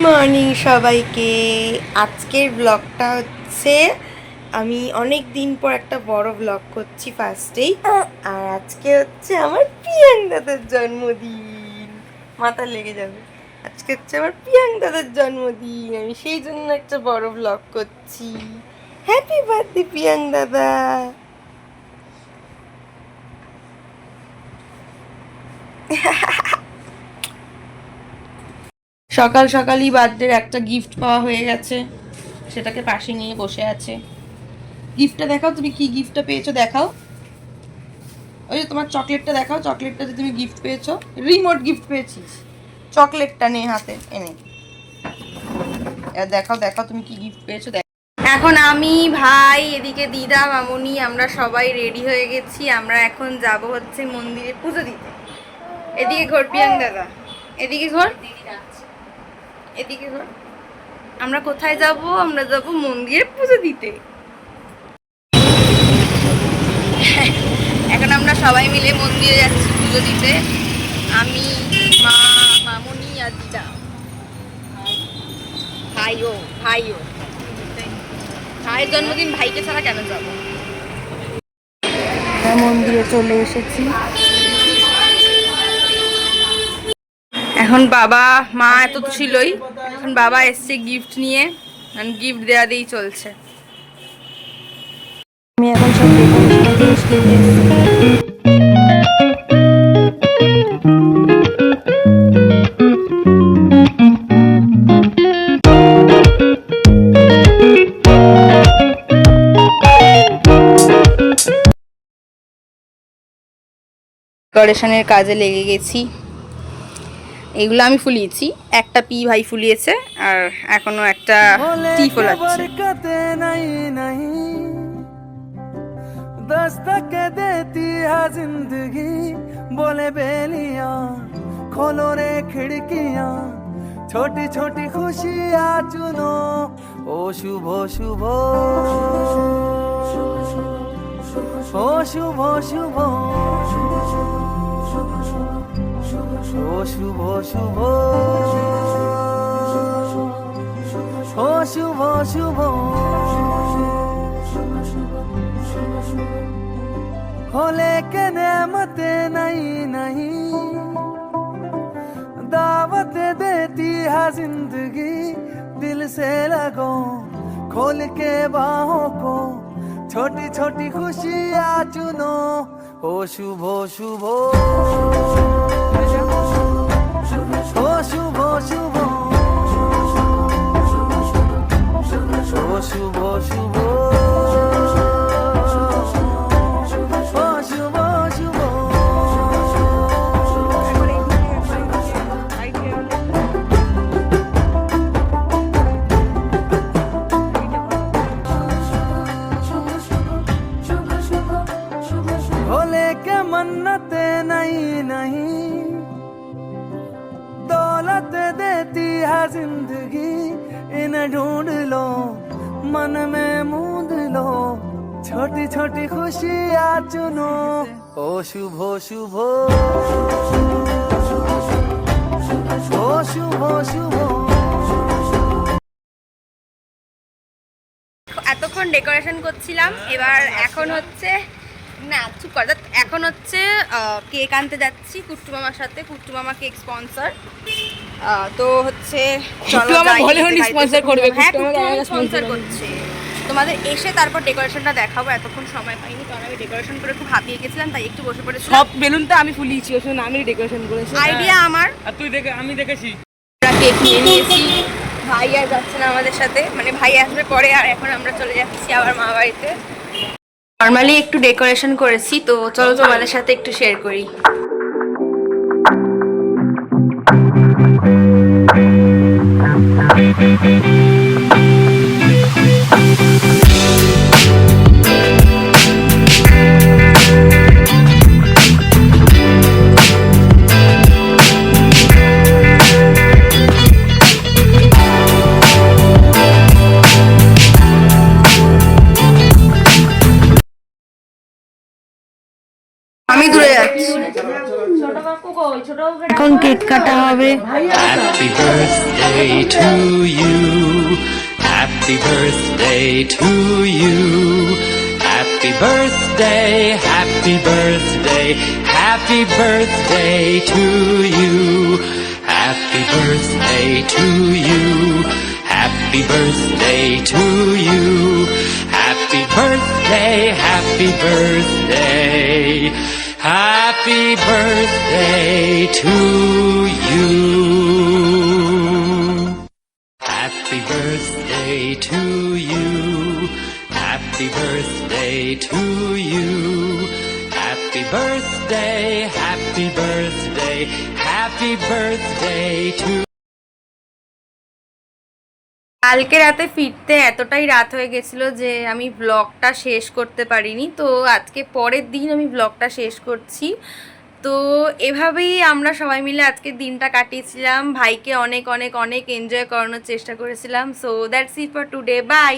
Morning সবাইকে। আজকের ব্লগটা হচ্ছে আমি অনেক দিন পর একটা বড় ব্লগ করছি ফার্স্টেই। আর আজকে হচ্ছে আমার প্রিয়াঙ্ক দাদার জন্মদিন। মাথা লেগে যাবে। আজকে হচ্ছে আমার প্রিয়াঙ্ক দাদার জন্মদিন, আমি সেই জন্য একটা বড় ব্লগ করছি। হ্যাপি বার্থডে প্রিয়াঙ্ক দাদা। সকাল সকালই বার্থডের একটা গিফট পাওয়া হয়ে গেছে, সেটাকে পাশে নিয়ে বসে আছে। গিফটটা দেখাও, তুমি কি গিফটটা পেয়েছো দেখাও। ওই যে তোমার চকলেটটা দেখাও, চকলেটটা যে তুমি গিফট পেয়েছো। রিমোট গিফট পেয়েছিস, চকলেটটা নে হাতে এনে। দেখাও দেখাও তুমি কি গিফট পেয়েছো দেখো। এখন আমি, ভাই, এদিকে দিদা, মামুনি, আমরা সবাই রেডি হয়ে গেছি। আমরা এখন যাব হচ্ছে মন্দিরে পুজো দিতে। এদিকে ঘর প্রিয়াঙ্ক দাদা, এদিকে ঘর, এদিকে ঘর। আমরা কোথায় যাব? আমরা যাব মন্দিরে পুজো দিতে। এখন আমরা সবাই মিলে মন্দিরে যাচ্ছি পুজো দিতে। আমি, মা, মামুনি আর দিদা, ভাইও। ভাইয়ের জন্মদিন, ভাইকে ছাড়া কেন যাব? মন্দিরে চলে এসেছি। এখন বাবা, মা এত তো ছিলই, এখন বাবা এসছে গিফট নিয়ে, গিফট দেয়া দিয়েই চলছে। আমি এখন সব জিনিস কিনে ডেকোরেশনের কাজে লেগে গেছি। এগুলো আমি ফুলিয়েছি, একটা পি ভাই ফুলিয়েছে, আর এখনো একটা টি ফোলাচ্ছে। दस्तक देती है जिंदगी, बोले बेलियां खोलो रे खिड़कियां, छोटी छोटी खुशियां चुनो, ओ शुभ शुभ, ओ शुभ शुभ, ओ शुभ शुभ, ओ शुभ शुभ, हो लेके नेमते नहीं नहीं, दावत देती है जिंदगी, दिल से लगो खोल के बाहों को, छोटी छोटी खुशियाँ चुनो, ओ शुभ शुभ, ओ शुभ शुभ, ओ शुभ शुभ, मन्नते नहीं नहीं, दौलत देती है जिंदगी, इन्हें ढूंढ लो मन में मूंद लो, छोटी छोटी खुशियाँ चुनो, ओ शुभ शुभ, ओ शुभ शुभ। এতক্ষণ ডেকোরেশন করছিলাম, এবার এখন হচ্ছে না চুপ কর, এখন হচ্ছে কেক আনতে যাচ্ছি কুট্টু মামার সাথে। কুট্টু মামা কেক স্পন্সর, তো হচ্ছে স্পন্সর করবে। হ্যাঁ, স্পন্সর করছে। তোমাদের এসে তারপর ডেকোরেশনটা দেখাবো। এতক্ষণ সময় পাইনি, কারণ আমি ডেকোরেশন করে খুব হাঁপিয়ে গেছিলাম, তাই একটু বসে পড়েছি। সব বেলুন তো আমি ফুলিয়েছি, ওই আমি ডেকোরেশন করেছি, আইডিয়া আমার। আর তুই দেখে আমি দেখেছি। কেক নিয়ে নিয়েছি, ভাই আর যাচ্ছে না আমাদের সাথে, মানে ভাই আসবে পরে, আর এখন আমরা চলে যাচ্ছি আবার মা বাড়িতে। নর্মালি একটু ডেকোরেশন করেছি, তো চলো তোমাদের সাথে একটু শেয়ার করি। আমি দূরে যাচ্ছি। ছোট কাকু গো, এখন কেক কাটা হবে। Happy birthday to you. Happy birthday to you. Happy birthday, happy birthday, happy birthday to you. Happy birthday to you. Happy birthday to you. Happy birthday, happy birthday. Happy birthday to you. Happy birthday to you. Happy birthday to you. Happy birthday, happy birthday, happy birthday to you. কালকে রাতে ফিরতে এতটাই রাত হয়ে গেছিলো যে আমি ব্লগটা শেষ করতে পারিনি, তো আজকে পরের দিন আমি ব্লগটা শেষ করছি। তো এভাবেই আমরা সবাই মিলে আজকে দিনটা কাটিয়েছিলাম, ভাইকে অনেক অনেক অনেক এনজয় করানোর চেষ্টা করেছিলাম। So that's it for today, by.